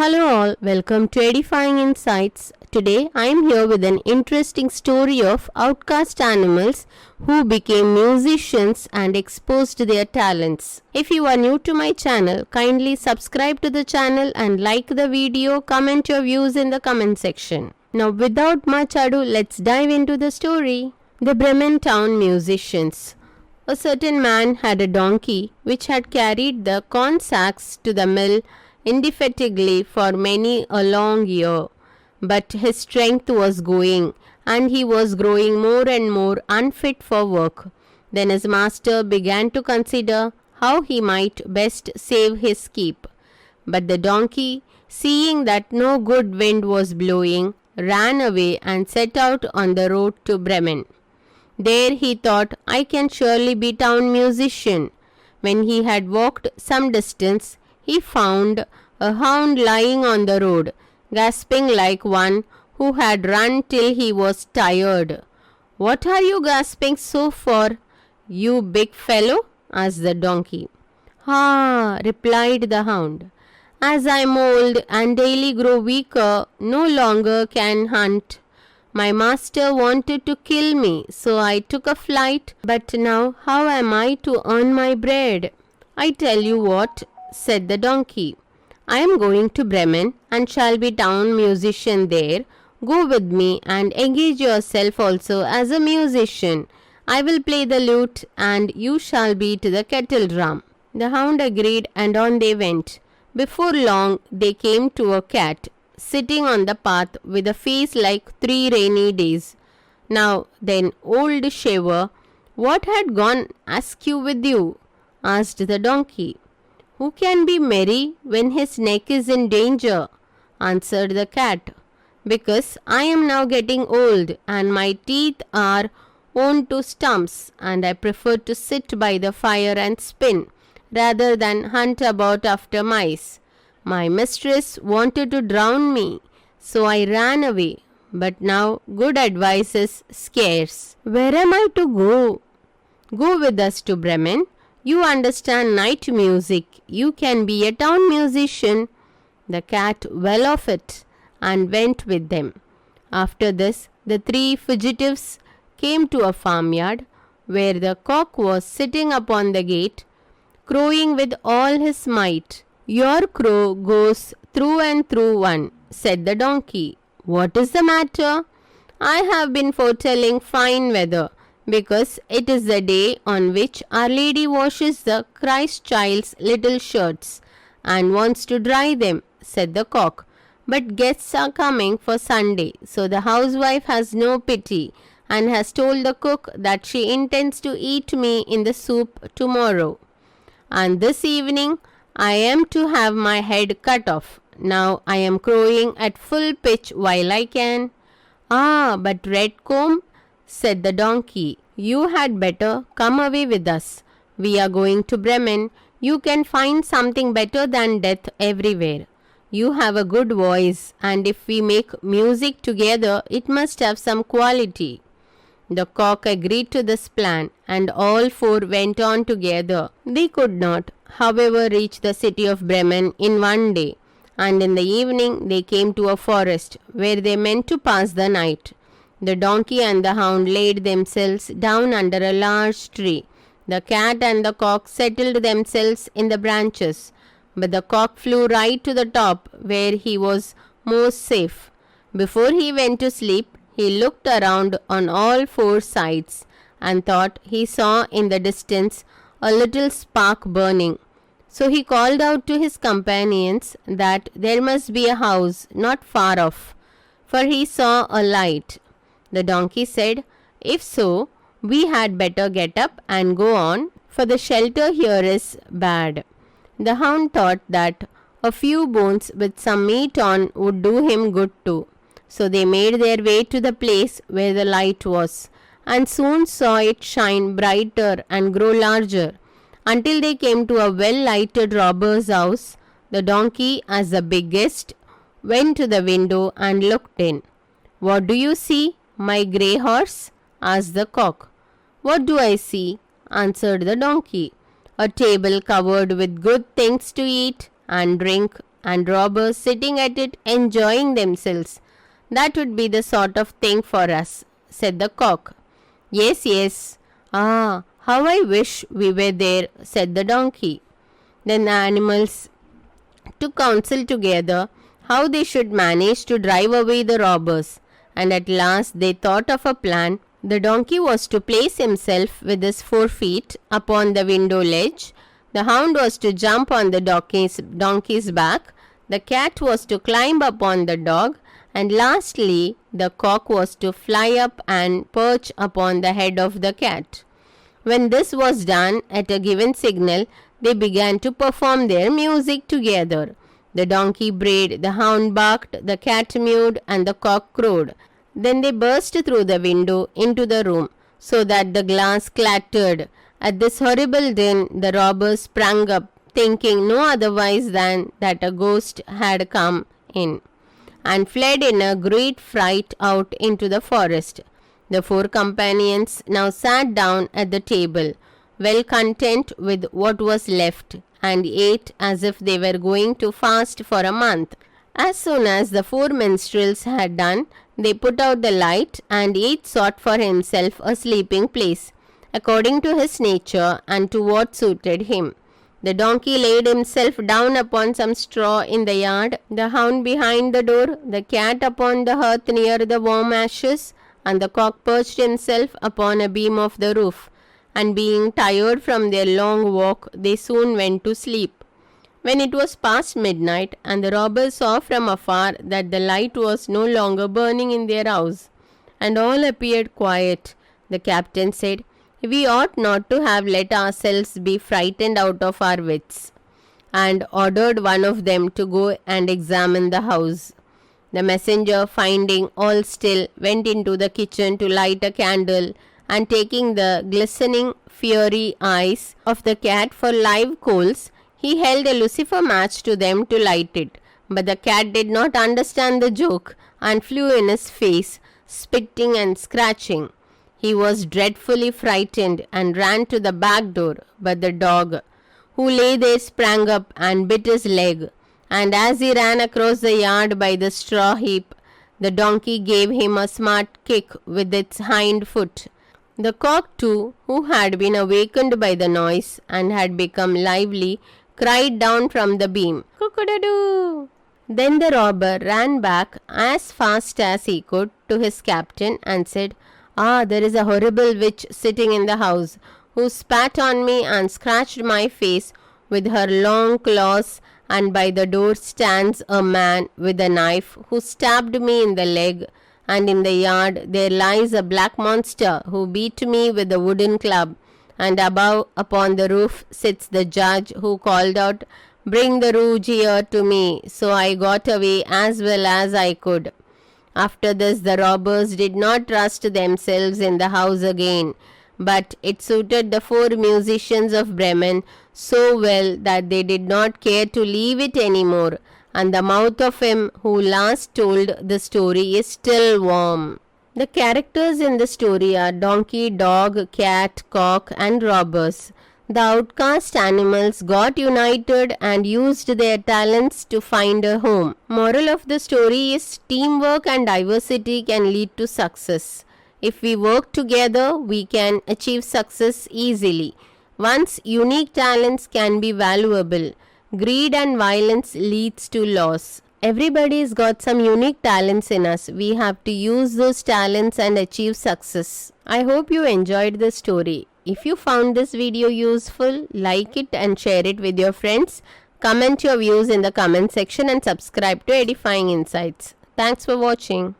Hello all, welcome to Edifying Insights. Today I am here with an interesting story of outcast animals who became musicians and exposed their talents. If you are new to my channel, kindly subscribe to the channel and like the video, comment your views in the comment section. Now without much ado, let's dive into the story. The Bremen town musicians. A certain man had a donkey which had carried the corn sacks to the mill indefatigably for many a long year. But his strength was going, and he was growing more and more unfit for work. Then his master began to consider how he might best save his keep. But the donkey, seeing that no good wind was blowing, ran away and set out on the road to Bremen. There he thought, I can surely be town musician. When he had walked some distance, he found a hound lying on the road, gasping like one who had run till he was tired. What are you gasping so for, you big fellow? Asked the donkey. Ah, replied the hound, as I am old and daily grow weaker, no longer can hunt. My master wanted to kill me, so I took a flight, but now how am I to earn my bread? I tell you what, said the donkey, I am going to Bremen and shall be town musician there. Go with me and engage yourself also as a musician. I will play the lute and you shall beat the kettle drum. The hound agreed and on they went. Before long they came to a cat sitting on the path with a face like 3 rainy days. Now then, old shaver, what had gone askew with you? Asked the donkey. Who can be merry when his neck is in danger? Answered the cat. Because I am now getting old and my teeth are worn to stumps, and I prefer to sit by the fire and spin rather than hunt about after mice. My mistress wanted to drown me, so I ran away. But now good advice is scarce. Where am I to go? Go with us to Bremen. You understand night music. You can be a town musician. The cat well of it and went with them. After this, the 3 fugitives came to a farmyard where the cock was sitting upon the gate, crowing with all his might. Your crow goes through and through one, said the donkey. What is the matter? I have been foretelling fine weather, because it is the day on which Our Lady washes the Christ child's little shirts and wants to dry them, said the cock. But guests are coming for Sunday, so the housewife has no pity and has told the cook that she intends to eat me in the soup tomorrow. And this evening I am to have my head cut off. Now I am crowing at full pitch while I can. Ah, but Redcomb, said the donkey, you had better come away with us. We are going to Bremen. You can find something better than death everywhere. You have a good voice, and if we make music together, it must have some quality. The cock agreed to this plan, and all 4 went on together. They could not, however, reach the city of Bremen in one day, and in the evening they came to a forest where they meant to pass the night. The donkey and the hound laid themselves down under a large tree. The cat and the cock settled themselves in the branches, but the cock flew right to the top where he was most safe. Before he went to sleep, he looked around on all 4 sides and thought he saw in the distance a little spark burning. So he called out to his companions that there must be a house not far off, for he saw a light. The donkey said, if so, we had better get up and go on, for the shelter here is bad. The hound thought that a few bones with some meat on would do him good too. So they made their way to the place where the light was, and soon saw it shine brighter and grow larger, until they came to a well-lighted robber's house. The donkey, as the biggest, went to the window and looked in. What do you see, my grey horse? Asked the cock. What do I see? Answered the donkey. A table covered with good things to eat and drink, and robbers sitting at it enjoying themselves. That would be the sort of thing for us, said the cock. Yes, yes. Ah, how I wish we were there, said the donkey. Then the animals took counsel together how they should manage to drive away the robbers, and at last they thought of a plan. The donkey was to place himself with his 4 feet upon the window ledge, the hound was to jump on the donkey's back, the cat was to climb upon the dog, and lastly the cock was to fly up and perch upon the head of the cat. When this was done at a given signal, they began to perform their music together. The donkey brayed, the hound barked, the cat mewed, and the cock crowed. Then they burst through the window into the room, so that the glass clattered. At this horrible din, the robbers sprang up, thinking no otherwise than that a ghost had come in, and fled in a great fright out into the forest. The 4 companions now sat down at the table, well content with what was left, and ate as if they were going to fast for a month. As soon as the 4 minstrels had done, they put out the light, and each sought for himself a sleeping place, according to his nature and to what suited him. The donkey laid himself down upon some straw in the yard, the hound behind the door, the cat upon the hearth near the warm ashes, and the cock perched himself upon a beam of the roof, and being tired from their long walk, they soon went to sleep. When it was past midnight, and the robbers saw from afar that the light was no longer burning in their house, and all appeared quiet, the captain said, "We ought not to have let ourselves be frightened out of our wits," and ordered one of them to go and examine the house. The messenger, finding all still, went into the kitchen to light a candle, and taking the glistening, fiery eyes of the cat for live coals, he held a lucifer match to them to light it. But the cat did not understand the joke, and flew in his face, spitting and scratching. He was dreadfully frightened, and ran to the back door, but the dog, who lay there, sprang up and bit his leg, and as he ran across the yard by the straw heap, the donkey gave him a smart kick with its hind foot. The cock too, who had been awakened by the noise and had become lively, cried down from the beam, "Cock-a-doodle!" Then the robber ran back as fast as he could to his captain and said, "Ah, there is a horrible witch sitting in the house, who spat on me and scratched my face with her long claws, and by the door stands a man with a knife who stabbed me in the leg, and in the yard there lies a black monster who beat me with a wooden club, and above upon the roof sits the judge who called out, 'Bring the rouge here to me,' so I got away as well as I could." After this the robbers did not trust themselves in the house again, but it suited the 4 musicians of Bremen so well that they did not care to leave it any more, and the mouth of him who last told the story is still warm. The characters in the story are donkey, dog, cat, cock, and robbers. The outcast animals got united and used their talents to find a home. Moral of the story is teamwork and diversity can lead to success. If we work together, we can achieve success easily. One's unique talents can be valuable. Greed and violence leads to loss. Everybody's got some unique talents in us. We have to use those talents and achieve success. I hope you enjoyed the story. If you found this video useful, like it and share it with your friends. Comment your views in the comment section and subscribe to Edifying Insights. Thanks for watching.